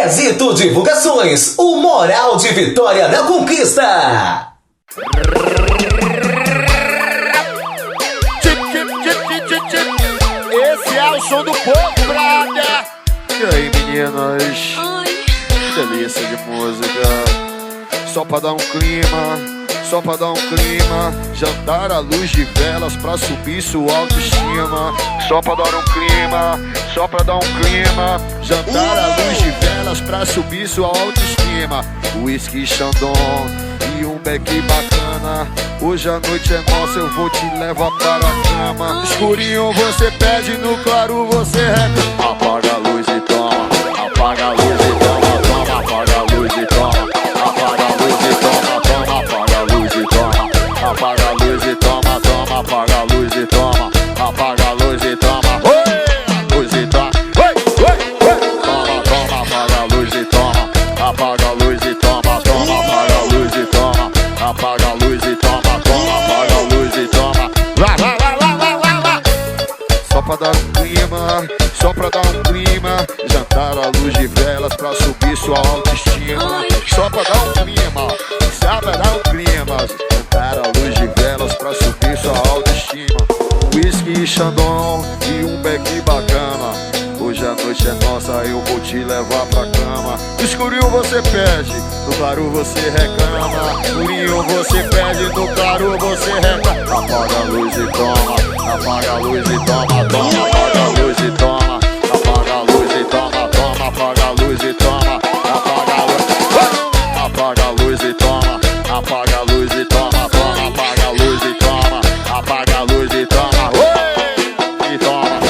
Quezito Divulgações, o moral de vitória na conquista. Esse é o som do povo, brother. E aí, meninas? Que delícia de música. Só pra dar um clima, só pra dar um clima. Jantar à luz de velas pra subir sua autoestima. Só pra dar um clima, só pra dar um clima. Jantar à luz de velas pra subir sua autoestima. Whisky Chandon e um beck bacana. Hoje a noite é nossa, eu vou te levar para a cama. Escurinho você pede, no claro você reclama. Apaga a luz e toma, apaga a luz e toma, toma, apaga a luz e toma. Apaga a luz e toma, toma, apaga a luz e toma. Apaga a luz e toma, toma, apaga a luz e toma. Apaga a luz e toma, oi, luz e toma, oi, oi, oi. Toma, toma, apaga a luz e toma. Apaga a luz e toma, toma, apaga a luz e toma. Apaga a luz e toma, toma, apaga a luz e toma. Lá, lá, lá, lá, lá, lá, lá. Só pra dar um clima, só pra dar um clima. Jantar à luz de velas pra subir sua autoestima. Só pra dar um clima, só pra dar um clima. Jantar à luz de velas pra subir sua autoestima. Whisky Chandon e um beck bacana. Hoje a noite é nossa, eu vou te levar pra cama. No escurinho você pede, no claro você reclama. No escurinho você pede, no claro você reclama. Apaga a luz e toma, apaga a luz e toma, toma, apaga a luz e toma. Apaga a luz e toma, toma, apaga a luz e toma. Apaga a luz, apaga a luz e toma. Apaga a luz e toma, toma, apaga a luz e toma. Apaga a luz e toma, oi, e toma,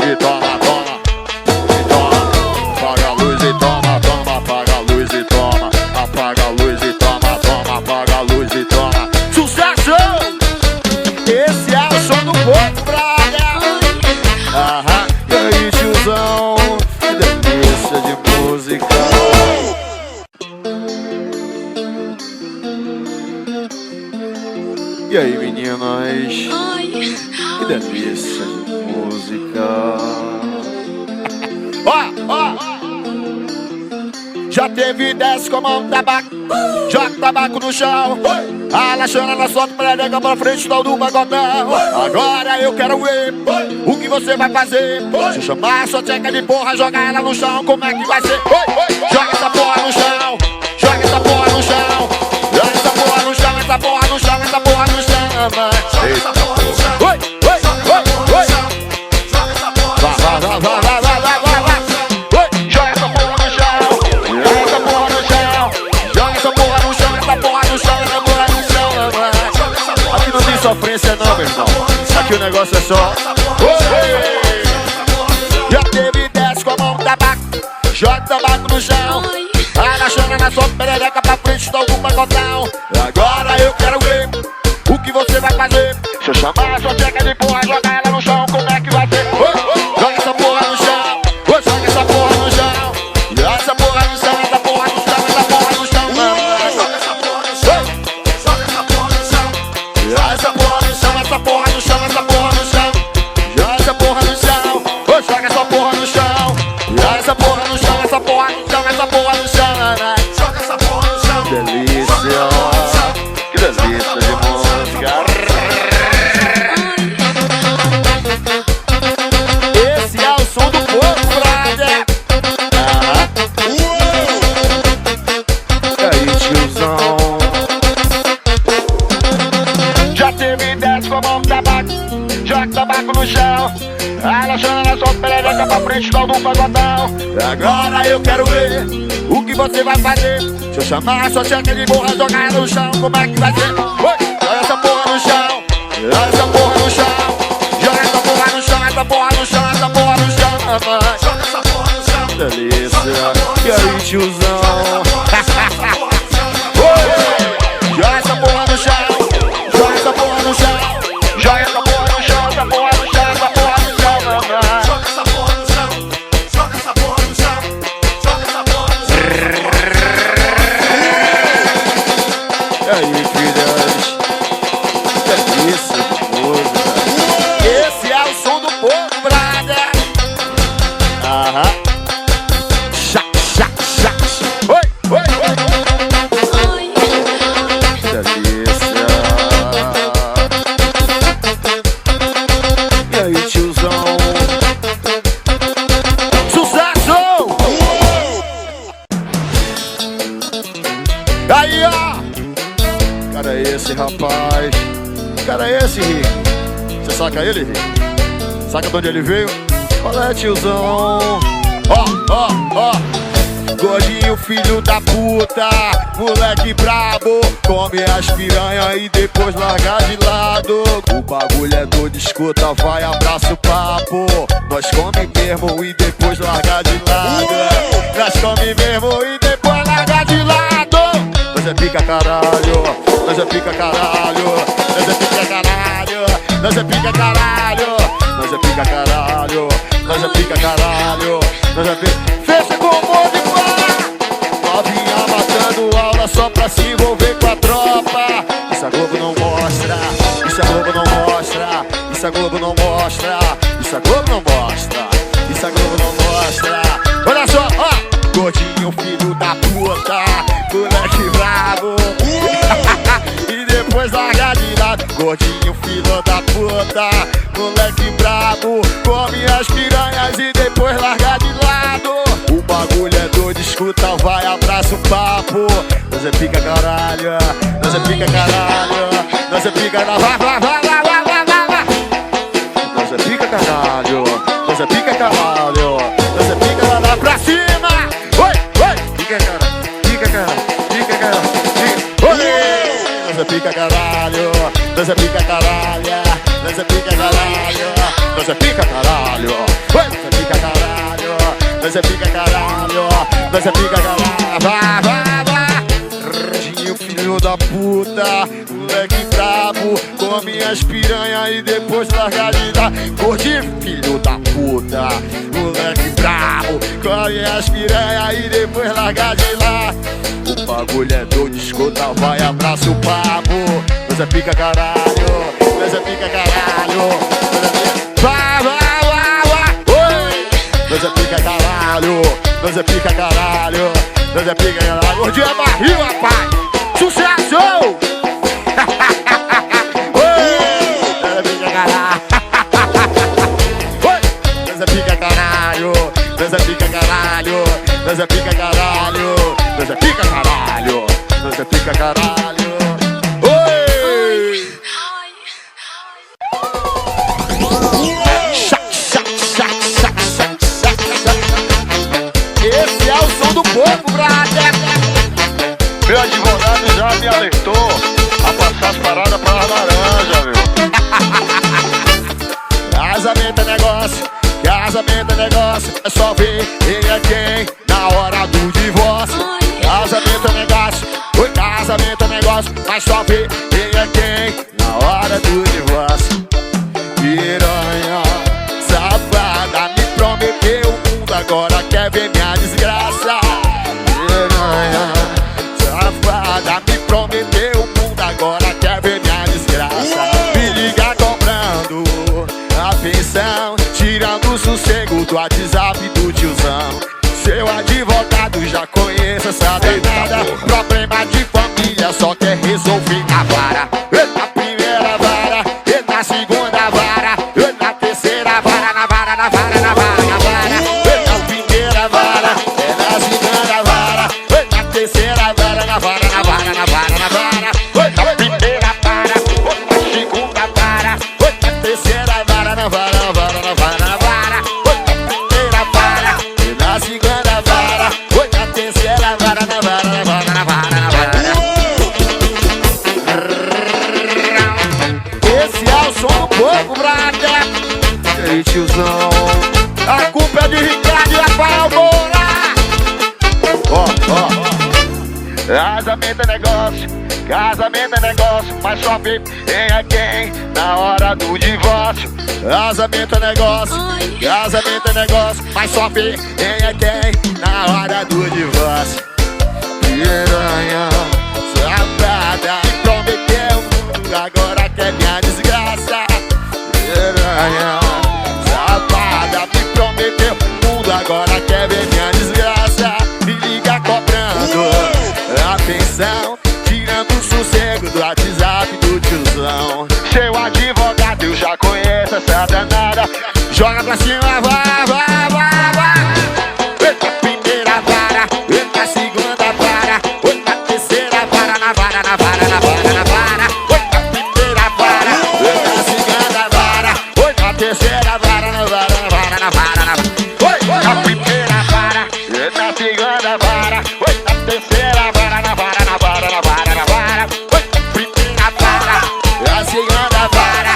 e toma, toma, e toma. Apaga a luz e toma, toma, apaga a luz e toma. Apaga a luz e toma, toma, apaga a luz e toma. Sucesso! Esse é o som do povo, brother. Aham, e aí, tiozão? Que delícia de música. E aí, meninas? Que delícia de música. Ó. Já teve 10 com a mão no tabaco. Joga o tabaco no chão. Alaxando na sua perereca pra frente do pagodão. Agora eu quero ver o que você vai fazer. Se chamar sua tcheca de porra, joga ela no chão, como é que vai ser? Joga essa porra no chão. Joga essa porra no chão. Joga essa porra no chão, essa porra no chão, essa porra no chão. Joga essa porra no chão. Oi. Joga essa porra no chão. Vai. Joga essa porra no chão. Joga essa porra no chão. Joga essa porra no chão, essa porra no chão, essa porra no chão. Aqui não tem sofrência não, meu irmão. Aqui o negócio é só. Já teve 10 com a mão no tabaco. Joga o tabaco no chão. Alaxando na sua perereca pra frente do pagodão. Agora eu quero ver o que você vai fazer. Se eu chamar a sua tcheca de porra, joga ela no chão, como é que vai ser? Joga essa porra no chão. Joga essa porra no chão. Joga essa porra no chão, essa porra no chão, essa porra no chão. Joga essa porra no chão. Joga essa porra no chão. Joga essa porra no chão, essa porra no chão, essa porra no chão. Joga essa porra no chão. Joga essa porra no chão. Joga essa porra no chão, essa porra no chão, essa porra no chão. Joga essa porra no chão. Que delícia. Que delícia de música. Esse é o som do povo, brother. E aí, tiozão? Já teve 10 com a mão no tabaco. Joga tabaco no chão. Alaxando na sua perereca pra frente do pagodão. Agora eu quero ver o que você vai fazer. Se eu chamar a sua tcheca de porra, jogar ela no chão, como é que vai ser? Joga essa porra no chão. Joga essa porra no chão. Joga essa porra no chão, essa porra no chão, essa porra no chão. Joga essa porra no chão. Delícia. E aí, tiozão? Joga essa porra no chão. Joga essa porra no chão. Joga essa porra no chão, essa porra no chão, essa porra no chão. Joga essa porra no chão. Joga essa porra no chão. Joga essa porra no chão. E aí, filhas? Delícia de música. Esse é o som do povo, brother. Aham. cara é esse, Rick? Você saca ele, Rick? Saca de onde ele veio? Qual é, tiozão? Ó. Gordinho, filho da puta, moleque brabo, come as piranha e depois larga de lado. O bagulho é doido, escuta, vai, abraça o papo. Nós come mesmo e depois larga de lado. Nós come mesmo e depois larga de lado. Nós é pica caralho, nós é pica caralho, nós é pica caralho, nós é pica caralho, nós é pica caralho, nós é pica caralho, nós é pica. Fecha com o mundo e para! Novinha matando aula só pra se envolver com a tropa. Isso a Globo não mostra, isso a Globo não mostra, isso a Globo não mostra, isso a Globo não mostra, isso a Globo não mostra. Olha só, ó! Gordinho, filho da puta, moleque bravo. E depois larga de lado. Gordinho, filho da puta, moleque brabo, come as piranhas e depois larga de lado. O bagulho é doido, escuta, vai, abraça o papo. Nós é pica caralho, nós é pica caralho, nós é pica caralho, vai. Nós é pica caralho, nós é pica caralho, nós é pica caralho, pra cima. Oi, pica caralho, pica caralho, pica caralho, oi. Nós é pica caralho, nós é pica caralho, nós é pica caralho, nós é pica caralho, oi, nós é pica caralho, nós é pica caralho, nós é pica caralho, vai. Gordinho, filho da puta, moleque brabo, come as piranha e depois larga de lá. Gordinho, filho da puta, moleque brabo, come as piranha e depois larga de lá. O bagulho é doido, escuta, vai, abraça o papo. Nós é pica caralho, nós é pica caralho, nós é pica... Vai, oi! Nós é pica caralho, nós é pica caralho, nós é pica caralho. Gordinho é barril, rapaz! Sucesso! Oi! Nós é pica caralho! Oi! Nós é pica caralho, nós é pica caralho, nós é pica caralho, nós é pica caralho, nós é pica caralho. Oi! Esse é o som do povo, brother. Meu advogado já me alertou a passar as paradas pra laranja, meu. Casamento é negócio, casamento é negócio. É só ver quem é quem na hora do divórcio. Casamento é negócio, oi, casamento é negócio. Mas só ver quem é quem na hora do divórcio. Piranha, safada, me prometeu o mundo, agora quer ver minha desgraça. Piranha, safada, me prometeu o mundo, agora quer ver minha desgraça. Me liga cobrando a pensão, tirando o sossego do WhatsApp do tiozão. Seu advogado já conhece essa danada. Problema de família só quer resolver na vara. Na primeira vara, na segunda vara, na terceira vara, na vara, na vara, na vara, na vara. Na primeira vara, na segunda vara, na terceira vara, na vara, na vara, na vara, na vara. Na primeira vara, na segunda vara, na terceira vara, na vara, na vara, na vara, na vara. Na primeira vara, na segunda vara, na terceira vara, na vara, na vara, na vara, na vara. Esse é o som do povo, brother. E aí, tiozão? A culpa é de Ricardo e Rafael Moura. Casamento é negócio, casamento é negócio. Mas só vê quem é quem na hora do divórcio. Casamento é negócio, casamento é negócio. Mas só vê quem é quem na hora do divórcio. Piranha, safada, me prometeu o mundo, agora quer minha desgraça. Piranha, safada, me prometeu o mundo, agora quer ver minha desgraça. Me liga cobrando a pensão, tirando o sossego do WhatsApp do tiozão. Seu advogado eu já conheço essa danada. Joga pra cima, vai, vai, vai, vai. Na primeira vara, na segunda vara, na terceira vara, na vara, na vara, na vara, na vara. Na primeira vara, na segunda vara, oi, na terceira vara, na vara, na vara, na vara, na vara, oi, primeira vara, a segunda vara,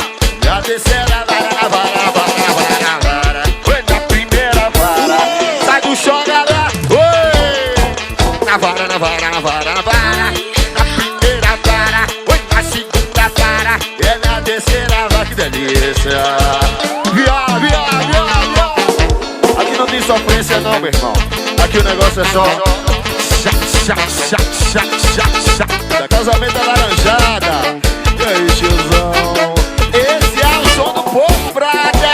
a terceira vara, na vara, na vara, na vara, na vara. oi, na primeira vara, Sai do chão, galera. Oi! Na vara, na vara, na vara, na vara. na primeira vara, oi, na segunda vara, É na terceira vara, que delícia. Viola, viola, viola, viola. Aqui não tem sofrência não, meu irmão. Aqui o negócio é só da casamento alaranjada. E aí, tiozão? Esse é o som do povo, brada.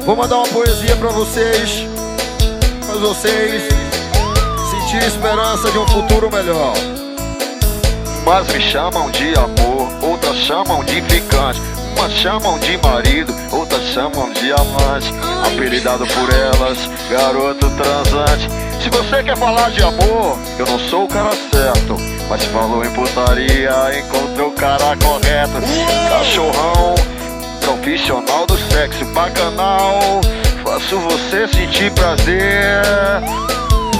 Vou mandar uma poesia pra vocês sentir esperança de um futuro melhor. mas me chamam de amor, outras chamam de ficante, umas chamam de marido, outras chamam de amante, apelidado por elas, garoto transante. Se você quer falar de amor, eu não sou o cara certo, mas se falou em putaria, encontrou o cara correto. Cachorrão, profissional do sexo, bacanal, faço você sentir prazer.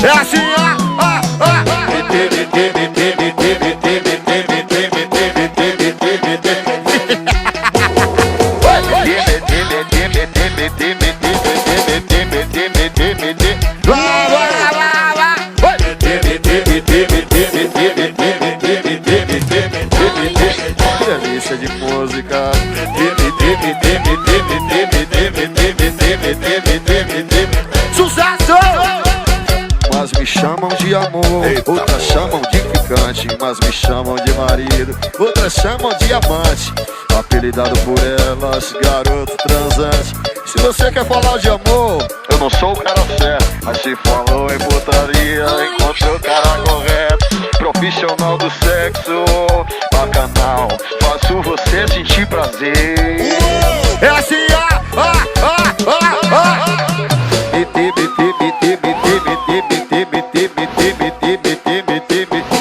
É assim, delícia de música. Sucesso! Mas me chamam de amor, outras chamam de ficante, mas me chamam de marido, outras chamam de amante, apelidado por elas, garoto transante. Se você quer falar de amor, Eu não sou o cara certo, mas se falou em putaria, encontrou o cara correto. Profissional do sexo, bacanal, faço você sentir prazer. é assim,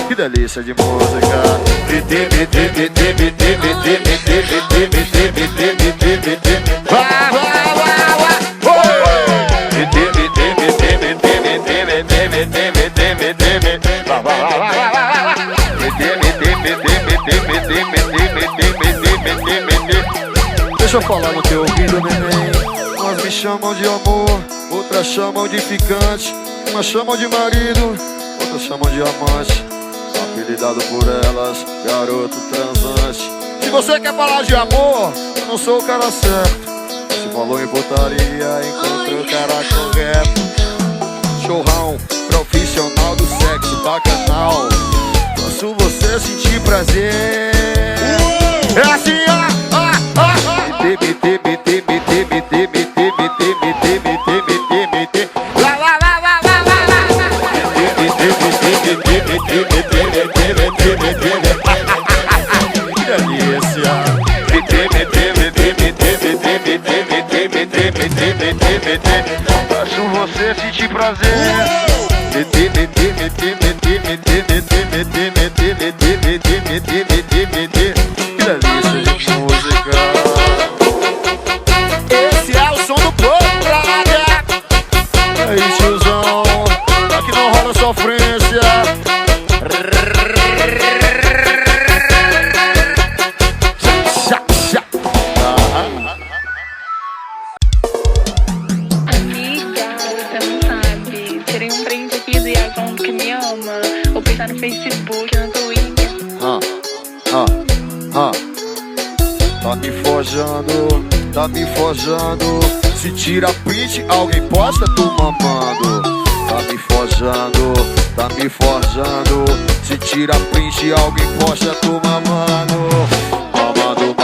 que delícia de música. Deixa eu falar no teu ouvido, neném. Umas me chamam de amor, outras chamam de ficante, umas chamam de marido, outras chamam de amante, apelidado por elas, garoto transante. Se você quer falar de amor, eu não sou o cara certo. Se falou em putaria, encontrou o cara correto. Chorrão, profissional do sexo, bacanal, faço você sentir prazer. É assim, Faço você sentir prazer. Que delícia de música. Esse é o som do povo, brada. E aí, tiozão, aqui não rola sofrência. Amiga, você não sabe. Tirei um print aqui do Iagon que me ama. Vou postar no Facebook, no Twitter. Tá me forjando. Se tira print, alguém posta tu mamando. Tá me forjando. Se tira print, alguém posta tu mamando. Mamando.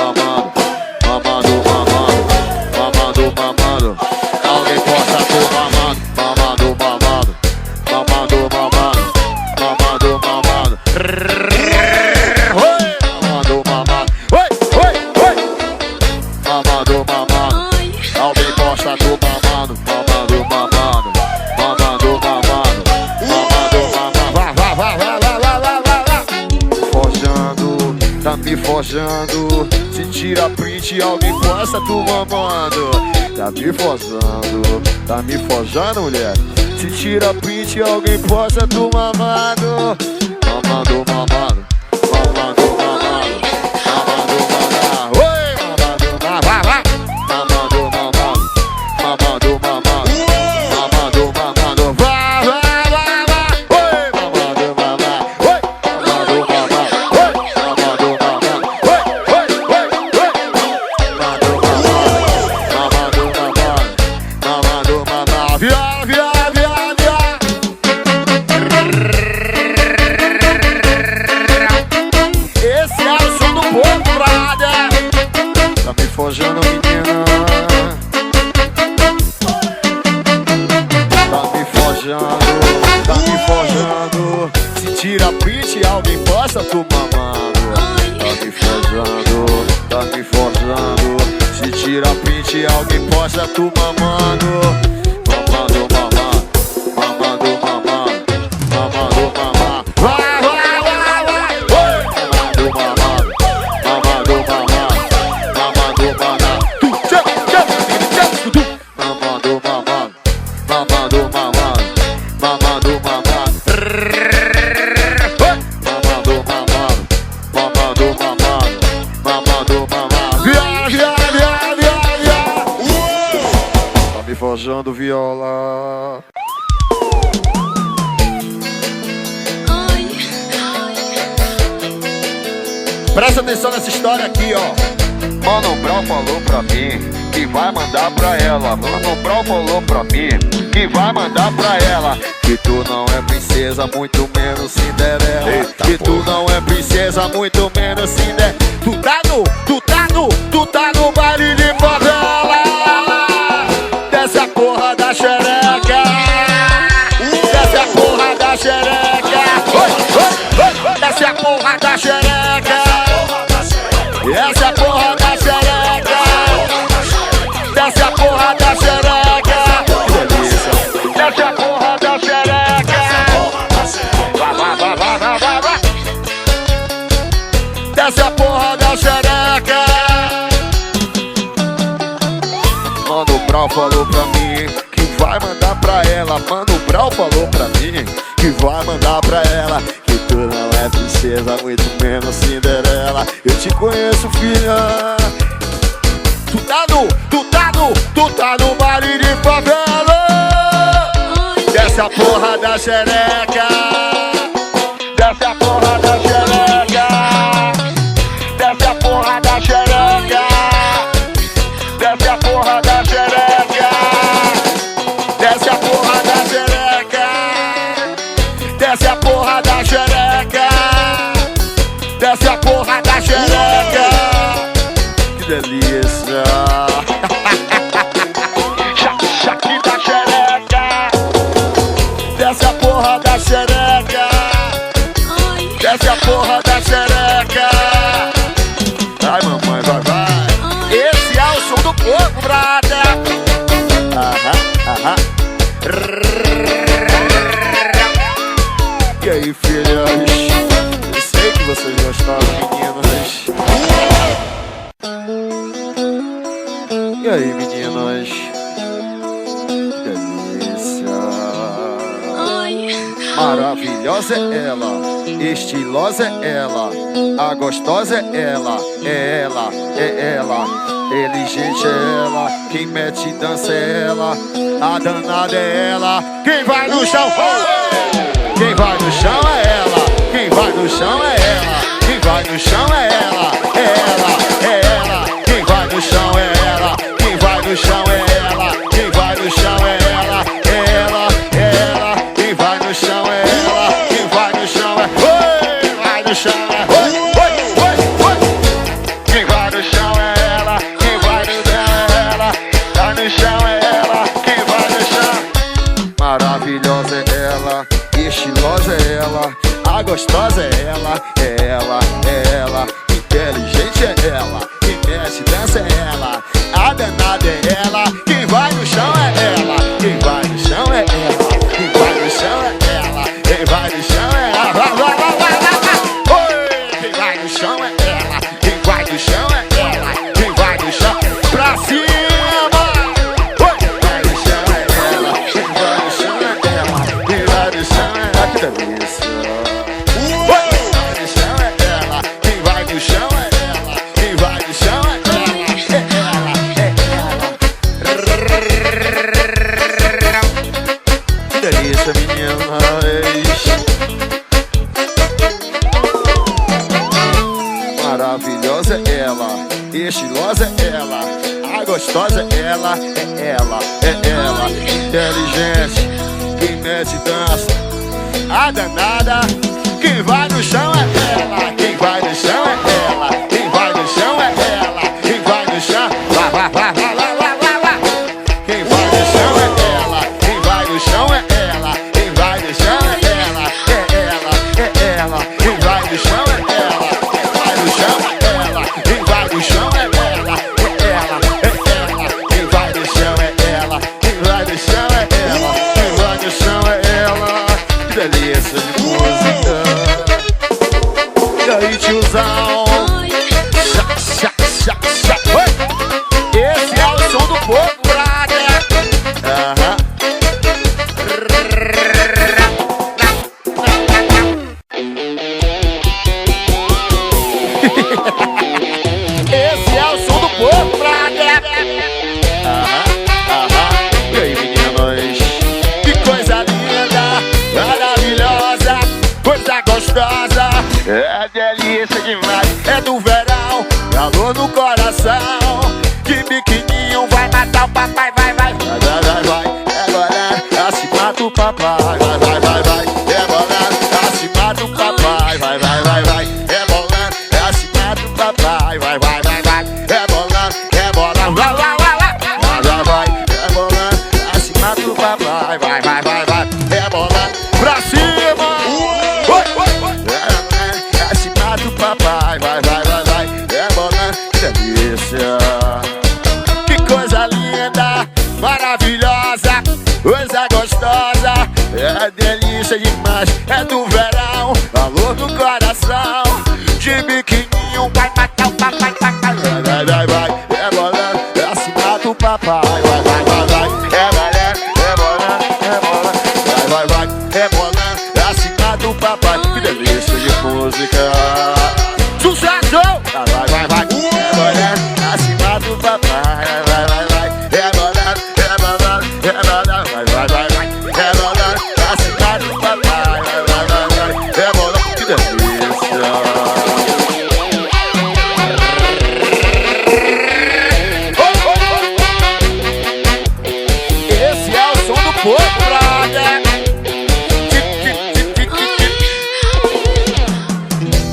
Alguém posta tu mamando. Mamando. Alguém posta tu mamando. Tá me forjando. Se tira print, alguém posta tu mamando. Tá me forjando, tá me forjando, mulher. Se tira print, alguém posta tu mamado. Mamado, mamado, mamado, mamado, mamado, mamado. Oi, mamado, mamado, mamado, mamado, mamado, mamado, mamado, mamado. Vai, vai, vai, vai. Oi, mamado, mamado, oi, mamado, mamado, oi, mamado, mamado, oi, oi, oi, oi. Mamado, mamado, mamado, mamado, mamado. Viola, viola, viola, viola. Esse é o som do povo, brother. Tá me forjando, menina. Tá me forjando, tá me forjando. Se tira print, alguém posta tu mamando. Tá me forjando, tá me forjando. Se tira print, alguém posta tu mamando. Mamando, mamando, mamando, mamando, mamando, mamando. Vai, vai, vai, vai. Oi, mamando, mamando, mamando, mamando, mamando, mamando. Tu, tchau, tchau, tchau, tu. Mamando, mamando, mamando, mamando, mamando, mamando. Oi, mamando, mamando, mamando, mamando, mamando, mamando. Viola, viola, viola, viola, viola. Tá me forjando, viola. Presta atenção nessa história aqui, ó. Mano Brown falou pra mim que vai mandar pra ela. Mano Brown falou pra mim que vai mandar pra ela. Que tu não é princesa, muito menos Cinderela. Eita, que tu porra. não é princesa, muito menos Cinderela. Tu tá no baile de favela. Desce a porra da xereca. Desce a porra da xereca. Oi, oi, oi. Desce a porra da xereca. Desce a porra da xereca. Desce a porra da xereca. Que delícia. Desce a porra da xereca. Vai, vai, vai, vai, vai, vai, vai. Desce a porra da xereca. Mano Brown falou pra mim que vai mandar pra ela. Mano Brown falou pra mim que vai mandar pra ela. Que tu não é princesa, muito menos Cinderela. Eu te conheço, filha. Tu tá no baile de favela. Desce a porra da xereca. Desce a porra da xereca. Desce a porra da xereca. Desce a porra da xereca. Desce a porra da xereca. Desce a porra da xereca. Desce a porra da xereca. Que delícia. Aqui da xereca. Desce a porra da xereca. Desce a porra da xereca. Ai, mamãe, vai, vai. Esse é o som do povo, brother. Aham, aham. E aí, filhas? Eu sei que vocês gostaram, meninas. E aí, meninas? Delícia. Maravilhosa é ela, estilosa é ela, a gostosa é ela, é ela, é ela. Inteligente é ela, quem mete dança é ela, a danada é ela. Quem vai no chão? Quem vai no chão é ela, quem vai no chão é ela, quem vai no chão é ela, é ela, é ela. Quem vai no chão é ela, quem vai no chão é ela, quem vai no chão é ela, é ela, é ela. Quem vai no chão é ela, quem vai no chão é, oi, vai no chão é, oi, oi, oi, oi. Quem vai no chão é ela, quem vai no dela é ela, tá no chão é ela, quem vai no chão. Maravilhosa é ela, estilosa é ela, a gostosa é ela, é ela, é ela. Inteligente é ela, quem mexe dança é ela, a danada é ela. Quem vai no chão é ela, quem vai no chão é ela, quem vai no chão é ela, quem vai no chão é ela. Vai, vai, vai, vai, vai. Oi, quem vai no chão é ela, quem vai no chão é ela, quem vai no chão pra cima. gostosa é ela, inteligente, quem mete dança, a danada. Quem vai no chão é ela, quem vai no chão é ela, quem vai no chão é ela, quem vai no chão, vai, vai, vai, vai, vai, vai, vai, vai. Quem vai no chão é ela, quem vai no chão é ela, quem vai no chão é ela, quem vai no chão é ela, quem vai no chão é ela, quem vai no chão é ela, quem vai no chão é ela, quem vai no chão é ela, quem vai no chão é ela. Que delícia de música. E aí, tiozão? Esse é o som do povo, brother. Esse é o som do povo, brother. E aí, meninos? Que coisa linda, maravilhosa, coisa gostosa. É delícia demais, é do verão, calor no coração. De biquininho vai matar o papai, vai, vai. Vai, vai, vai, vai, é bolando, acima do papai. Vai, vai, vai, vai, é bolando, acima do papai. Vai, vai, vai, vai, é bolando, acima do papai. Vai, vai, vai, vai, é bolando, vai, vai, vai, vai. Vai, vai, vai, é bolando, acima do papai. Vai, vai, vai, vai, é bolando, pra cima. Acima do papai, vai, vai, vai, vai, é bolando, que delícia. Que coisa linda, maravilhosa, coisa gostosa. É delícia demais, é do verão, calor no coração. De biquininho vai matar o papai, papai. Vai, vai, vai, vai, é bolando, é acima do papai. Vai, vai, vai, vai, é bolando, é bolando, é bolando. Vai, vai, vai, é bolando, é acima do papai. Que delícia de música. Sucesso! Vai, vai, vai, é bolando, acima do papai. Vai, vai, vai, vai, é bolando, é bolando, é bolando. Vai, vai, vai, vai, é bolando, acima do papai. Vai, vai, vai, vai, é bolando. Que delícia. Esse é o som do povo, brother.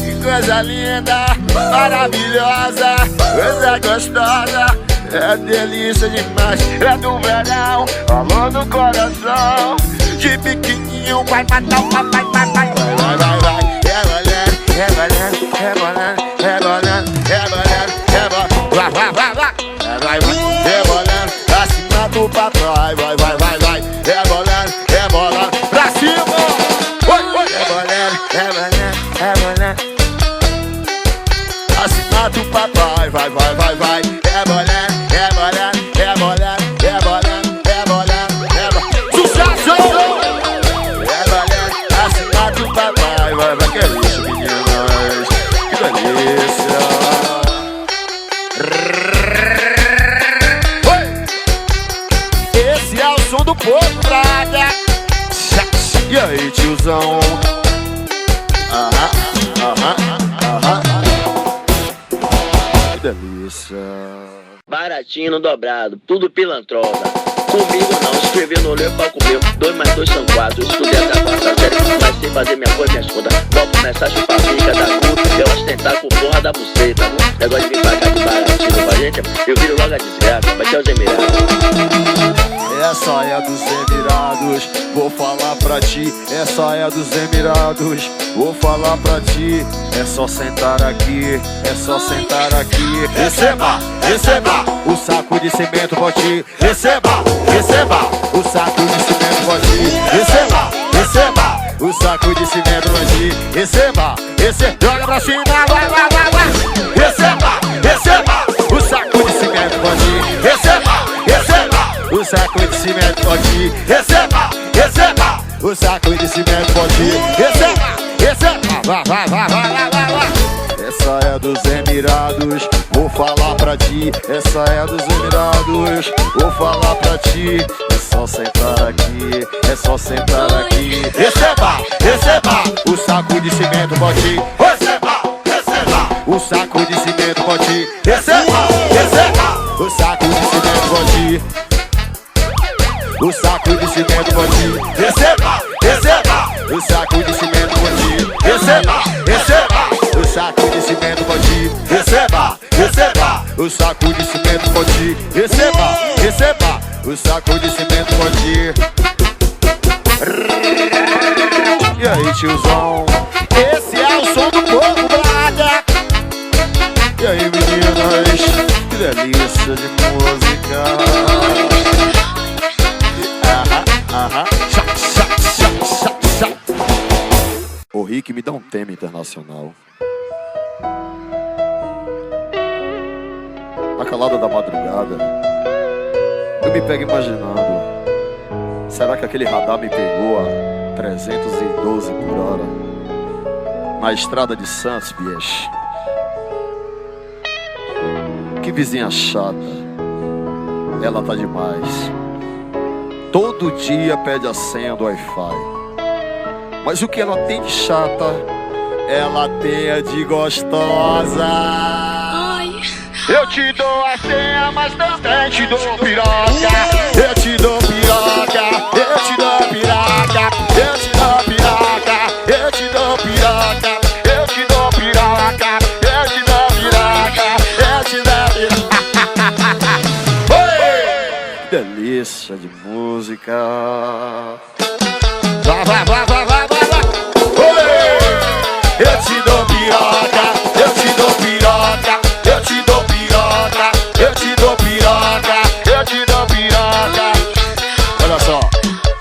Que coisa linda, maravilhosa, coisa gostosa. É delícia demais, é do verão, calor no coração. De biquininho vai matar o papai, papai. Vai, vai, vai, vai, é bolando, é bolando, é bolando, é bolando, é bolando, é bolando. Vai, vai, vai, vai, vai, vai, é bolando, acima do papai. Vai, vai, vai, vai, é bolando, pra cima. Oi, oi, é bolando, é bolando, é bolando. Acima do papai, vai, vai, vai, vai, é bolando, é bolando, é bolando, é bolando, é bolando, é bolando. Sucesso! É bolando, acima do papai, vai, vai, que é isso, meninas, que delícia. Oi! Esse é o som do povo, brother. E aí, tiozão? Que delícia. Baratinho no dobrado, tudo pilantrosa. Comigo não, escrever no olho pra comer. 2 mais 2 são 4. Estudei até a 4ª série, mas sem fazer minha coisa, minhas contas. Vou começar a chupar a pica da cu, eu ostentar com porra da buceta. Negócio de vir pra cá de baratinho pra gente, eu viro logo a desgraça, vai ter os Emirados. Essa é dos Emirados, vou falar pra ti. Essa é dos Emirados, vou falar pra ti. É só sentar aqui, é só sentar aqui. Receba, receba o saco de cimento pra ti. Receba, receba o saco de cimento pra ti. Receba, receba o saco de cimento pra ti. Receba, receba, joga pra cima, vai, vai, vai, vai. Receba, receba o saco de cimento pra ti. Receba, receba o saco de cimento pra ti. Receba, receba o saco de cimento pra ti. Receba, receba, vai, vai, vai, vai, vai, vai. Essa é dos Emirados, vou falar pra ti. Essa é dos Emirados, vou falar pra ti. É só sentar aqui, é só sentar aqui. Receba, receba o saco de cimento pra ti. Receba, receba o saco de cimento pra ti. Receba, receba o saco de cimento. pode ir. O saco de cimento pode ir. Receba, receba. O saco de cimento pode ir. Receba, receba. O saco de cimento pode ir. Receba, receba. O saco de cimento pode ir. Receba, receba. O saco de cimento pode ir. E aí, tiozão? Esse é o som do povo, brother. E aí, meninas? Que delícia de música. Ô Rick, me dá um tema internacional. A calada da madrugada, eu me pego imaginando, será que aquele radar me pegou a 312 por hora na estrada de Santos, bicho? Que vizinha chata, ela tá demais. Todo dia pede a senha do Wi-Fi. Mas o que ela tem de chata, ela tem a de gostosa. Eu te dou a senha, mas também te dou piroca. Eu te dou piroca, eu te dou piroca. Eu te dou piroca, eu te dou piroca. Eu te dou piroca, eu te dou piroca. Eu te dou piroca. Delícia de música. Vai, vai, vai, vai, vai, vai, vai. Eu te dou piroca, eu te dou piroca. Eu te dou piroca, eu te dou piroca. Eu te dou piroca. Olha só,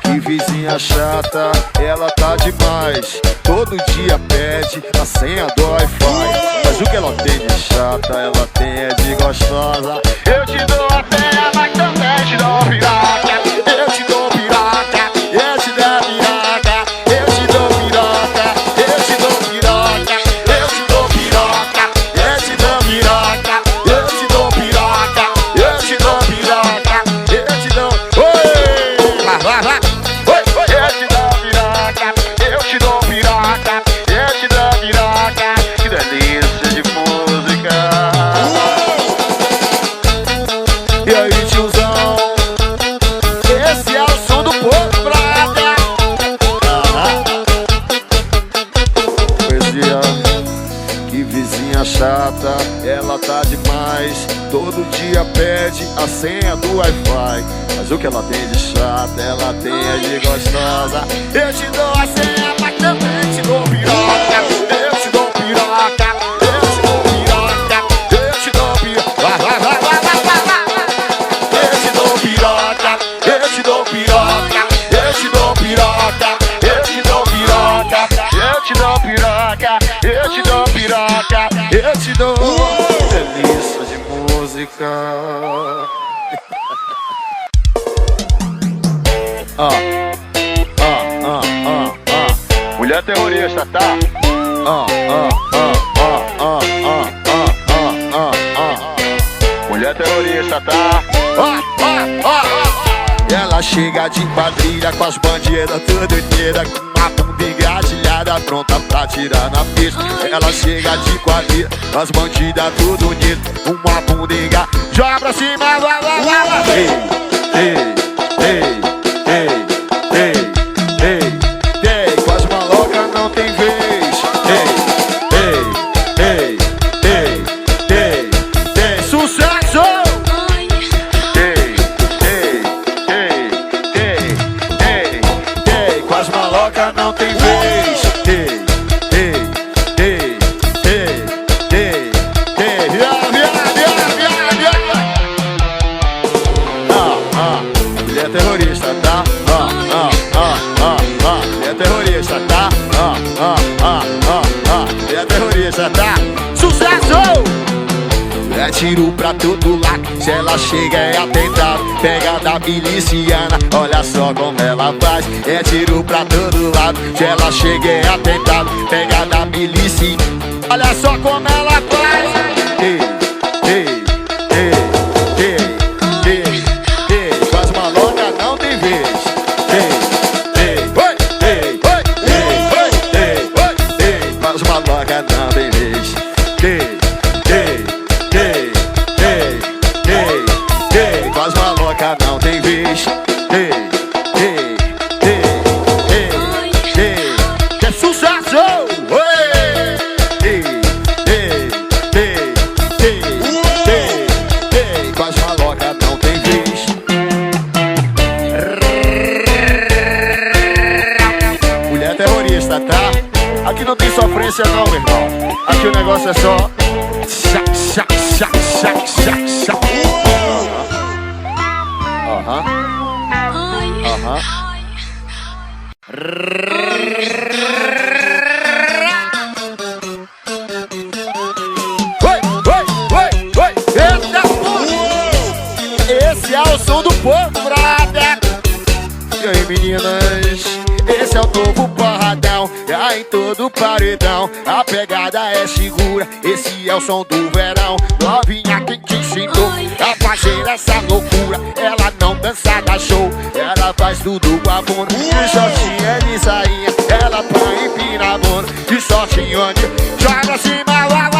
que vizinha chata, ela tá demais. Todo dia pede a senha do Wi-Fi. Mas o que ela tem de chata, ela tem é de gostosa. Eu te dou a senha, mas também te dou piroca. Eu te dou piroca, eu te dou piroca. Eu te dou piroca, eu te dou piroca. Eu te dou piroca, eu te dou piroca. Eu te dou piroca, eu te dou piroca. Eu te dou... Oi! Vai, vai, vai! Oi, oi! Eu te dou piroca, eu te dou piroca. Eu te dou piroca. Que delícia de música. E aí, tiozão? Esse é o som do povo, brother. Poesia. Que vizinha chata, ela tá demais. Todo dia pede a senha do Wi-Fi. Mas o que ela tem de chata, ela tem é de gostosa. Eu te dou a senha, mas também te dou piroca. Eu te dou piroca, eu te dou piroca. Eu te dou piroca. Vai, vai, vai, vai, vai, vai, vai. Eu te dou piroca, eu te dou piroca. Eu te dou piroca, eu te dou piroca. Eu te dou piroca, eu te dou piroca. Eu te dou delícia de música. Mulher terrorista, tá? Mulher terrorista, tá? Ela chega de quadrilha com as bandeiras tudo inteira, com uma bunda engatilhada pronta pra tirar na pista. Ela chega de quadrilha com as bandidas tudo unido, uma bunda engatilhada. Joga pra cima, vai, vai, vai, vai. Ei, ei, ei, ei, ei, ei, com as malocas não tem vez. Ei, ei, ei, ei, ei, ei, sucesso! Ei, ei, ei, ei, ei. Ei, com as malocas não tem vez. Ei, ei, ei, ei, ei, ei, mulher terrorista, tá? Mulher terrorista, tá? Mulher terrorista, tá? Sucesso! É tiro pra todo lado, se ela chega é atentado. Pega da miliciana, olha só como ela faz. É tiro pra todo lado, se ela chega é atentado. Pega da milícia, olha só como ela faz. Ei, ei, ei, ei, ei, ei, com as malocas não tem vez. Ei, ei, oi, ei, oi, ei, ei, oi, ei, com as malocas não tem vez. Ei, ei, ei, ei, ei, ei, com as malocas. violência não, meu irmão. Aqui o negócio é só chá, chá, chá, chá, chá, chá. Aham. Aham. Oi. Esse é o som do povo, brother. E aí, meninas? Esse é o novo porradão, em todo paredão. A pegada é segura, esse é o som do verão. Novinha, quem te ensinou a fazer essa loucura? Ela não dança, dá show, ela faz tudo com a bunda. De shortinha, de sainha, ela põe empina a bunda. De shortinha, joga acima, vá.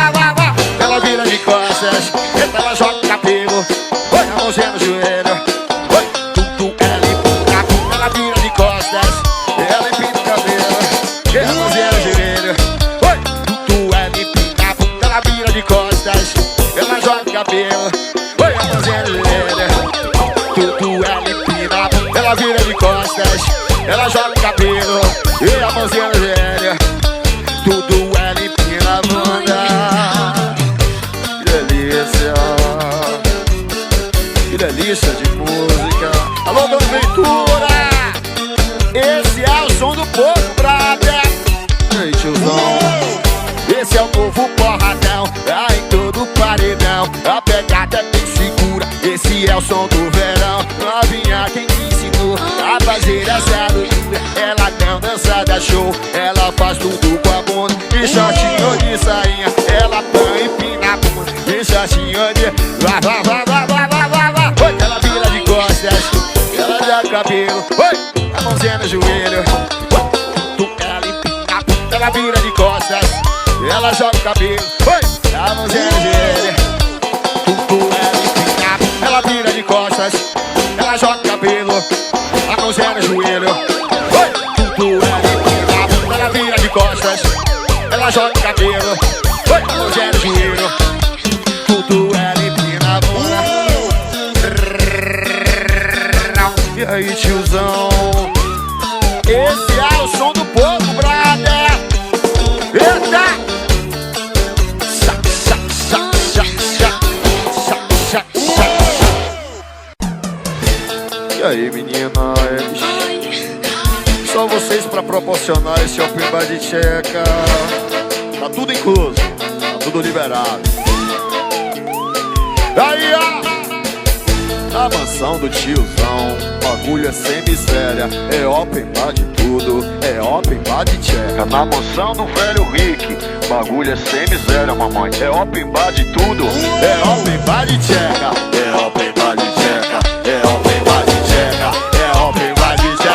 Ela vira de costas, ela joga cabelo. Põe a mãozinha no joelho. Oi, tudo ela empina a bunda. Ela vira de costas, ela empina o cabelo. Ela mãozinha no joelho. Oi, tudo ela empina a bunda. Ela vira de costas, ela joga cabelo. Oi, a mãozinha no joelho. Tudo ela empina a bunda. Ela vira de costas, ela joga cabelo. E a mãozinha no joelho. Tudo ela empina a bunda. Que delícia de música. Alô, Dona Ventura. Esse é o som do povo, brother. E aí, tiozão? Esse é o novo porradão, em todo paredão. A pegada é bem segura, esse é o som do verão. Novinha, quem te ensinou a fazer essa loucura? Ela não dança, dá show, ela faz tudo com a bunda. De shortinho, de sainha, ela põe empina a bunda. De shortinho, de vá. Oi, ela vira de costas, ela joga cabelo. Oi, a mãozinha no joelho. Ela empina a bunda, ela vira de costas, ela joga cabelo. Oi, a mãozinha no joelho. Ela empina a bunda, ela vira de costas, ela joga cabelo. A mãozinha no joelho. Oi, ela empina a bunda, ela vira de costas, ela joga cabelo. Oi, a mãozinha no joelho. Ela empina a bunda. E aí, tiozão? Esse é o som do povo, brother. Eita! E aí, meninas? Só vocês pra proporcionar esse open bar de tcheca. Tá tudo incluso, tá tudo liberado. Aí, ó! Na mansão do tiozão, bagulho é sem miséria. É open bar de tudo, é open bar de tcheca. Na mansão do velho Rick, bagulho é sem miséria, mamãe. É open bar de tudo, é open bar de tcheca. É open bar de tcheca, é open bar de tcheca, é open bar de tcheca.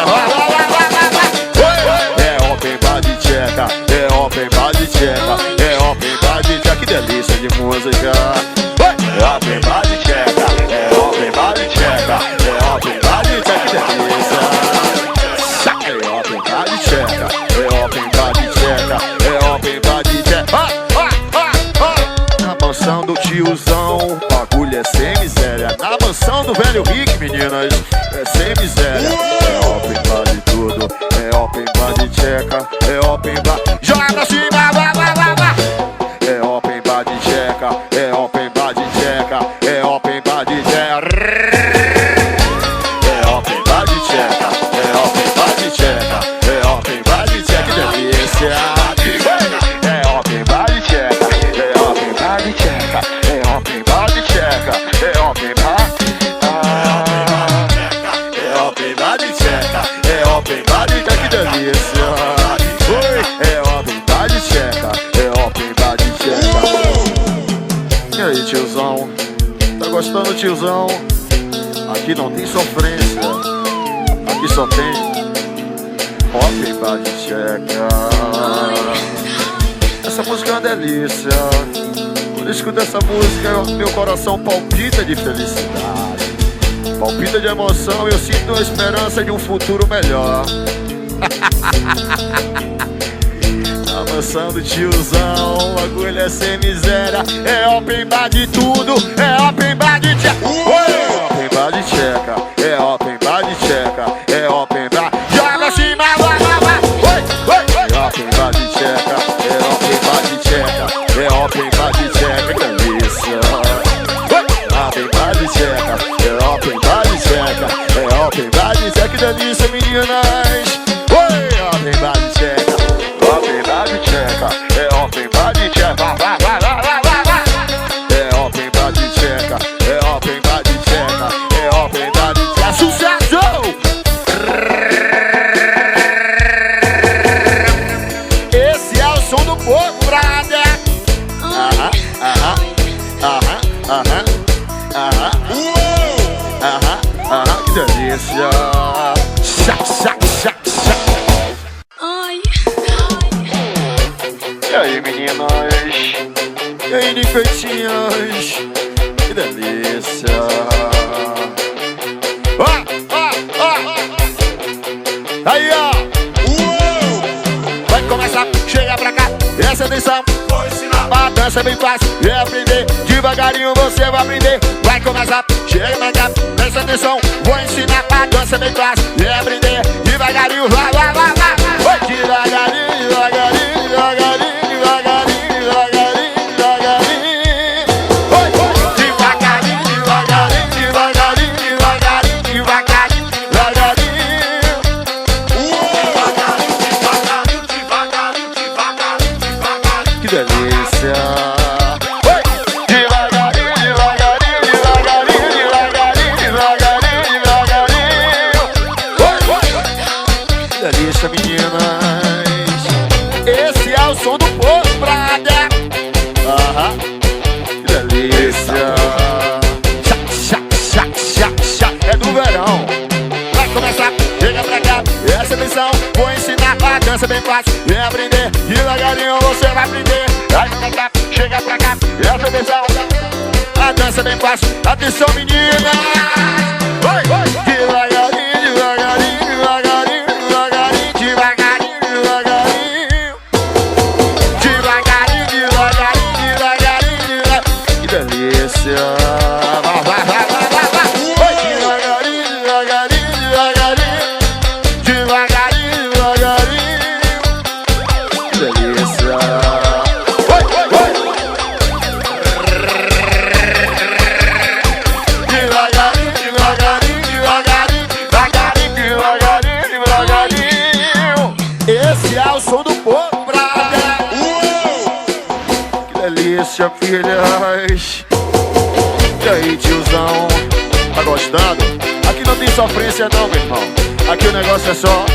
É open bar de tcheca, é open bar de tcheca, é open bar de tcheca. Que delícia de música. É open bar de tcheca, é open bar de tcheca, é open bar de tcheca. Que delícia. É open bar de tcheca, é open bar de tcheca, é open bar de tcheca. Na mansão do tiozão, bagulho é sem miséria. Na mansão do velho Rick, meninas, é sem miséria. É open bar de tudo, é open bar de tcheca, é open bar. Joga pra cima, vá. É open bar de tcheca, é open bar de tcheca, é open bar de tcheca. É open bar de tcheca, é open bar de tcheca, é open bar de tcheca. Que delícia. É open bar de tcheca, é open bar de tcheca, é open bar de tcheca, é open bar. É open bar de tcheca, é open bar de tcheca. Que delícia. É open bar de tcheca, é open bar de tcheca. E aí, tiozão? Tá gostando, tiozão? Aqui não tem sofrência, aqui só tem open bar de tcheca. Essa música é uma delícia. Quando eu escuto essa música, meu coração palpita de felicidade, palpita de emoção. Eu sinto a esperança de um futuro melhor. Na mansão do tiozão, bagulho é sem miséria. É open bar de tudo, é open bar de tcheca. É open bar de tcheca, é open bar de tcheca, é open bar. Joga acima, vá. É open bar de tcheca, é open Que delícia, meninas. Oi, open body checa. Open body checa. É open body checa. Vai, vai, vai, vai, vai, vai. É open body checa. É open body checa. É open body checa. Sucesso! Esse é o som do povo, brother. Aham, aham, aham, aham, aham, aham, aham, que delícia. Chá, chá, chá, chá. E aí, meninas? E aí, ninfeitinhas? Que delícia. Aí, ó. Vai começar, chega pra cá. Essa atenção. Vou ensinar. A dança é bem fácil de aprender. Devagarinho você vai aprender. Vai começar, chega pra cá. Presta atenção. Vou ensinar. A dança é bem fácil de aprender. Devagarinho, vai, vai, vai, vai. Vai devagarinho, devagarinho, devagarinho, devagarinho, devagarinho, devagarinho. Vai, vai. Devagarinho, devagarinho, devagarinho, devagarinho, devagarinho, devagarinho. Que delícia! Oi! Devagarinho, devagarinho, devagarinho, devagarinho, devagarinho, devagarinho. Oi, oi! Que delícia, meninas! Esse é o som do povo, brother! Aham! Que delícia! Chá, chá, chá, chá, chá! É do verão! Vai começar, chega pra cá, essa atenção, vou ensinar a dança bem fácil, vem aprender, devagarinho você vai aprender. Vai pra cá, chega pra cá, essa atenção, a dança bem fácil, atenção menina. Vai, vai, devagarinho, devagarinho, devagarinho, devagarinho, devagarinho, devagarinho. Devagarinho, devagarinho, devagarinho, devagarinho. Que delícia. Vai, vai, vai, vai, vai, vai. Vai devagarinho, devagarinho, devagarinho. Devagarinho, devagarinho. Que delícia. Vai, vai, vai. Devagarinho, devagarinho, devagarinho. Devagarinho, devagarinho, devagarinho. Esse é o som do povo, brother. Que delícia, filhas. E aí, tiozão? Tá gostando? Aqui não tem sofrência não, meu irmão. Aqui o negócio é só